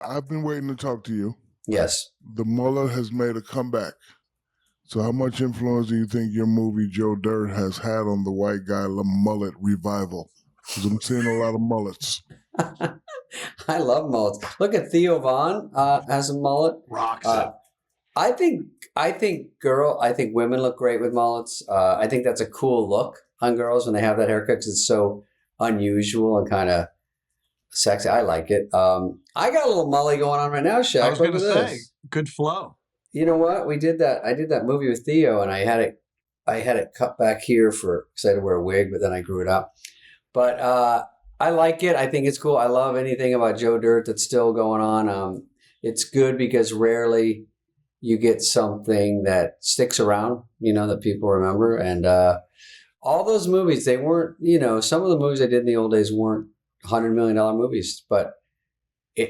I've been waiting to talk to you. Yes. The mullet has made a comeback. So how much influence do you think your movie Joe Dirt has had on the white guy mullet revival? Because I'm seeing a lot of mullets. I love mullets. Look at Theo Vaughn has a mullet. Rocks it. I think women look great with mullets. I think that's a cool look on girls when they have that haircut because it's so unusual and kind of sexy. I like it. I got a little mullet going on right now, Shaq. I was going to say, good flow. You know what? We did that. I did that movie with Theo, and I had it cut back here because I had to wear a wig, but then I grew it up. But I like it. I think it's cool. I love anything about Joe Dirt that's still going on. It's good because rarely you get something that sticks around, that people remember. And all those movies, they weren't, some of the movies I did in the old days weren't $100 million movies, but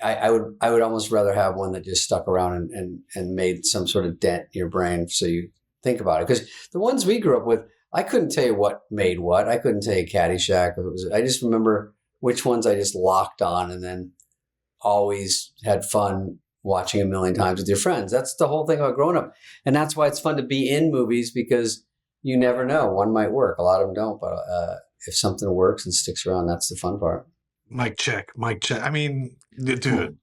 I would almost rather have one that just stuck around and made some sort of dent in your brain so you think about it. Because the ones we grew up with, I couldn't tell you what made what. I couldn't tell you Caddyshack. I just remember which ones I just locked on and then always had fun watching a million times with your friends. That's the whole thing about growing up. And that's why it's fun to be in movies because you never know. One might work. A lot of them don't. But if something works and sticks around, that's the fun part. Mic check. I mean, dude.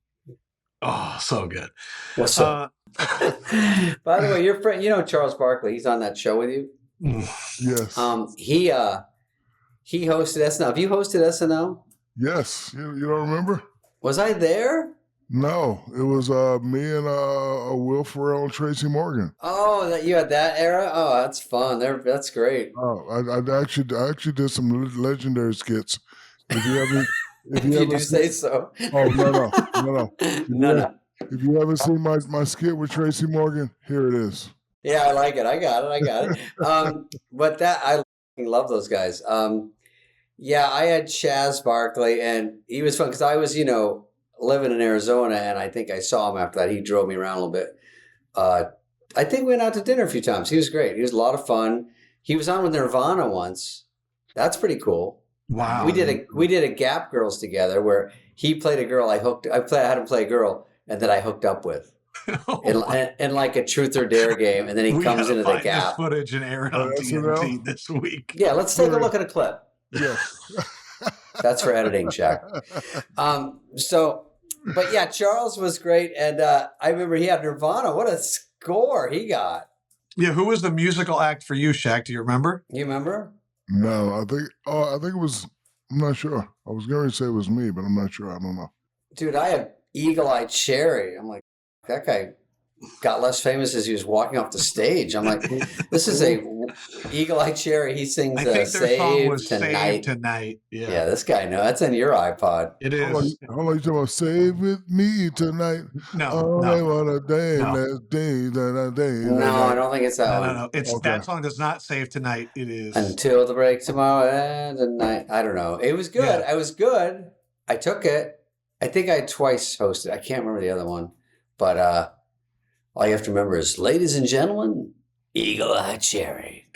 Oh, so good. What's up? By the way, your friend, Charles Barkley, he's on that show with you? Yes. He hosted SNL. Have you hosted SNL? Yes. You don't remember? Was I there? No, it was me and Will Ferrell and Tracy Morgan. Oh, that you had that era? Oh, that's fun. That's great. Oh, I actually did some legendary skits. If you do say so. Oh no. If you ever see my skit with Tracy Morgan, here it is. Yeah, I like it. I got it. But I love those guys. Yeah, I had Chaz Barkley, and he was fun because I was, living in Arizona, and I think I saw him after that. He drove me around a little bit. I think we went out to dinner a few times. He was great. He was a lot of fun. He was on with Nirvana once. That's pretty cool. Wow. We did a Gap Girls together where he played a girl. I had him play a girl, and then I hooked up with. in like a truth or dare game, and then he comes into the Gap. Footage and air it on TNT this week. Yeah, let's take a look at a clip. Yeah. That's for editing, Shaq. But yeah, Charles was great, and I remember he had Nirvana. What a score he got! Yeah, who was the musical act for you, Shaq? Do you remember? You remember? No, I think it was. I'm not sure. I was going to say it was me, but I'm not sure. I don't know. Dude, I had Eagle Eye Cherry. I'm like, that guy got less famous as he was walking off the stage. I'm like, this is a Eagle Eye Cherry. He sings Save Tonight. Yeah, this guy knows. That's in your iPod. It is. How long you talking about Save With Me Tonight? No. I want to dance. No, I don't think it's that one. No. It's that song does not Save Tonight. It is. Until the break tomorrow and tonight. I don't know. It was good. Yeah. I was good. I took it. I think I twice hosted. I can't remember the other one. But all you have to remember is, ladies and gentlemen, Eagle Eye Cherry.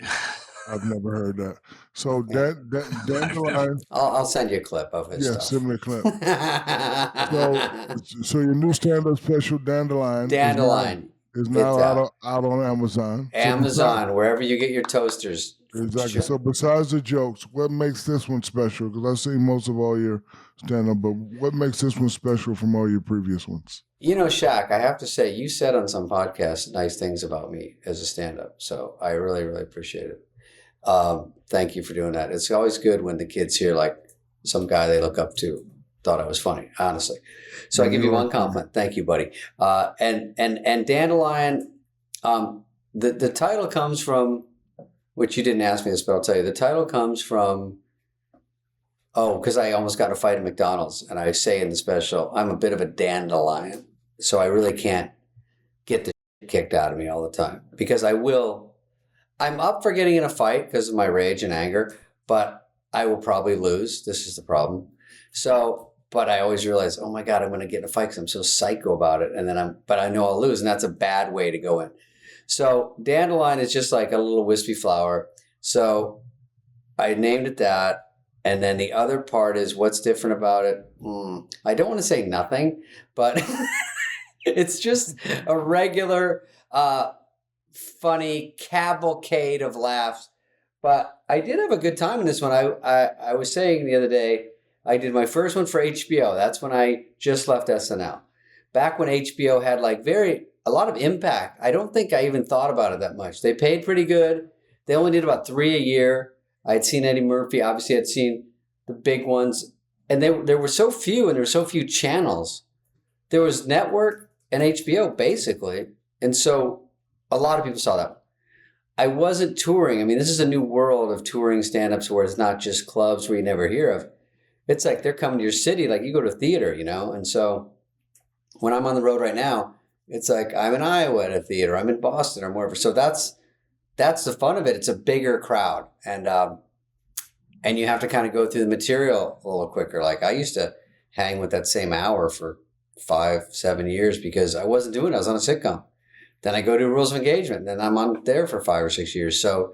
I've never heard that. So Dandelion. I'll send you a clip of his stuff. Yeah, send me a clip. so your new stand-up special, Dandelion. Is now out on Amazon. Amazon, wherever you get your toasters. Exactly. So besides the jokes, what makes this one special? Because I've seen most of all your stand-up, but what makes this one special from all your previous ones? Shaq, I have to say, you said on some podcasts nice things about me as a stand-up. So I really, really appreciate it. Thank you for doing that. It's always good when the kids hear like some guy they look up to thought I was funny, honestly. So I give you one compliment. Thank you, buddy. And Dandelion, the title comes from, which you didn't ask me this, but I'll tell you, the title comes from, because I almost got in a fight at McDonald's, and I say in the special, I'm a bit of a dandelion, so I really can't get the shit kicked out of me all the time, because I'm up for getting in a fight because of my rage and anger, but I will probably lose. This is the problem. So, but I always realize, oh my God, I'm going to get in a fight because I'm so psycho about it, but I know I'll lose, and that's a bad way to go in. So dandelion is just like a little wispy flower. So I named it that. And then the other part is what's different about it. I don't want to say nothing, but it's just a regular, funny cavalcade of laughs. But I did have a good time in this one. I was saying the other day, I did my first one for HBO. That's when I just left SNL. Back when HBO had like a lot of impact. I don't think I even thought about it that much. They paid pretty good. They only did about 3 a year. I had seen Eddie Murphy. Obviously, I'd seen the big ones. And there were so few, and there were so few channels. There was network and HBO, basically. And so a lot of people saw that one. I wasn't touring. I mean, this is a new world of touring stand-ups where it's not just clubs where you never hear of. It's like they're coming to your city, like you go to theater, And so when I'm on the road right now, it's like I'm in Iowa at a theater, I'm in Boston or wherever. So that's the fun of it. It's a bigger crowd. And you have to kind of go through the material a little quicker. Like I used to hang with that same hour for 5-7 years because I wasn't doing it. I was on a sitcom. Then I go to Rules of Engagement. Then I'm on there for 5 or 6 years. So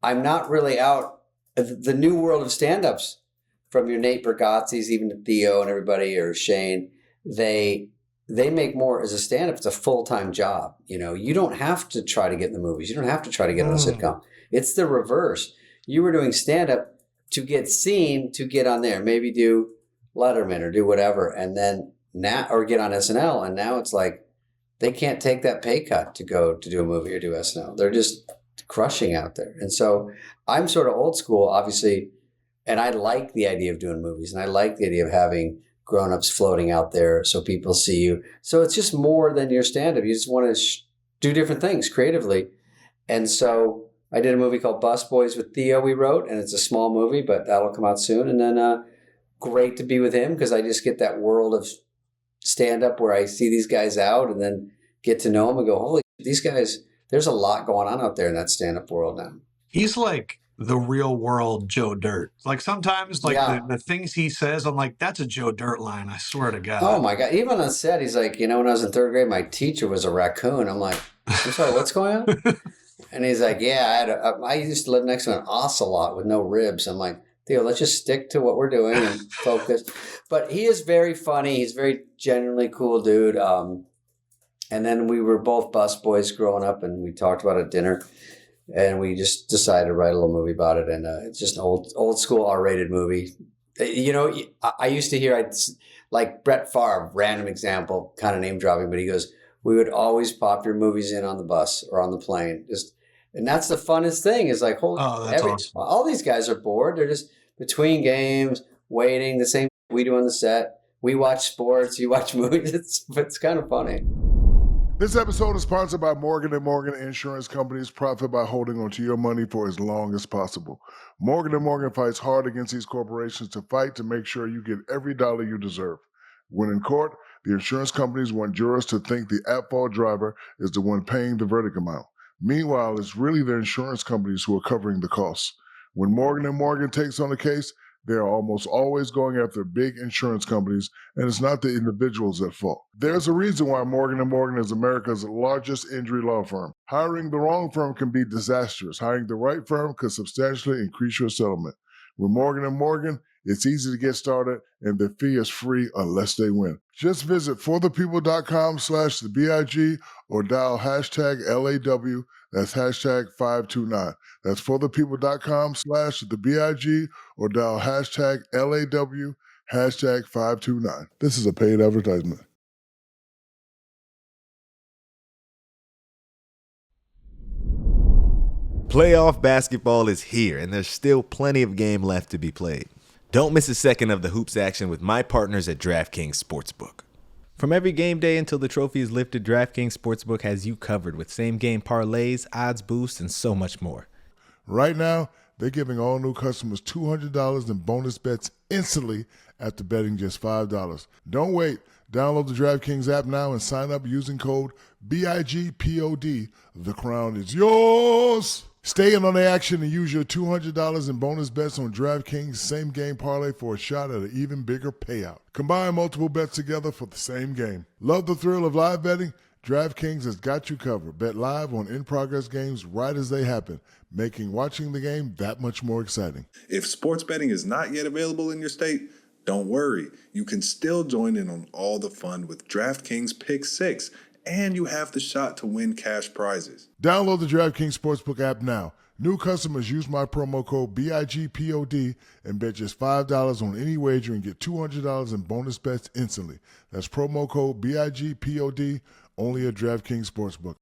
I'm not really out. The new world of stand-ups, from your Nate Bargatze's, even to Theo and everybody, or Shane, they make more as a stand-up. It's a full-time job. You don't have to try to get in the movies. You don't have to try to get on a sitcom. It's the reverse. You were doing stand-up to get seen, to get on there, maybe do Letterman or do whatever, and then now, or get on SNL. And now it's like, they can't take that pay cut to go to do a movie or do SNL. They're just crushing out there. And so I'm sort of old school, obviously, and I like the idea of doing movies, and I like the idea of having grown-ups floating out there so people see you. So it's just more than your stand-up. You just want to do different things creatively. And so I did a movie called Bus Boys with Theo we wrote, and it's a small movie, but that'll come out soon. And then great to be with him because I just get that world of stand-up where I see these guys out and then get to know them and go, holy, these guys, there's a lot going on out there in that stand-up world now. He's like the real world Joe Dirt. Like sometimes the things he says, I'm like, that's a Joe Dirt line. I swear to God. Oh my God. Even on set, he's like, when I was in 3rd grade, my teacher was a raccoon. I'm like, I'm sorry, what's going on? And he's like, yeah, I used to live next to an ocelot with no ribs. I'm like, Theo, let's just stick to what we're doing and focus. But he is very funny. He's very genuinely cool dude. And then we were both bus boys growing up, and we talked about it at dinner, and we just decided to write a little movie about it. And it's just an old school R-rated movie. I used to hear, like Brett Favre, random example, kind of name dropping, but he goes, we would always pop your movies in on the bus or on the plane. And that's the funnest thing is like, awesome. All these guys are bored. They're just between games, waiting, the same we do on the set. We watch sports, you watch movies. It's kind of funny. This episode is sponsored by Morgan & Morgan Insurance Companies. Profit by holding onto your money for as long as possible. Morgan & Morgan fights hard against these corporations to fight to make sure you get every dollar you deserve. When in court, the insurance companies want jurors to think the at-fault driver is the one paying the verdict amount. Meanwhile, it's really the insurance companies who are covering the costs. When Morgan & Morgan takes on a case, they are almost always going after big insurance companies, and it's not the individuals at fault. There's a reason why Morgan & Morgan is America's largest injury law firm. Hiring the wrong firm can be disastrous. Hiring the right firm could substantially increase your settlement. With Morgan & Morgan, it's easy to get started, and the fee is free unless they win. Just visit forthepeople.com/thebig or dial #LAW. That's #529. That's forthepeople.com/thebig or dial #LAW, #529. This is a paid advertisement. Playoff basketball is here, and there's still plenty of game left to be played. Don't miss a second of the hoops action with my partners at DraftKings Sportsbook. From every game day until the trophy is lifted, DraftKings Sportsbook has you covered with same-game parlays, odds boosts, and so much more. Right now, they're giving all new customers $200 in bonus bets instantly after betting just $5. Don't wait. Download the DraftKings app now and sign up using code BIGPOD. The crown is yours. Stay in on the action and use your $200 in bonus bets on DraftKings same game parlay for a shot at an even bigger payout. Combine multiple bets together for the same game. Love the thrill of live betting? DraftKings has got you covered. Bet live on in-progress games right as they happen, making watching the game that much more exciting. If sports betting is not yet available in your state, don't worry. You can still join in on all the fun with DraftKings Pick 6, and you have the shot to win cash prizes. Download the DraftKings Sportsbook app now. New customers use my promo code BIGPOD and bet just $5 on any wager and get $200 in bonus bets instantly. That's promo code BIGPOD, only at DraftKings Sportsbook.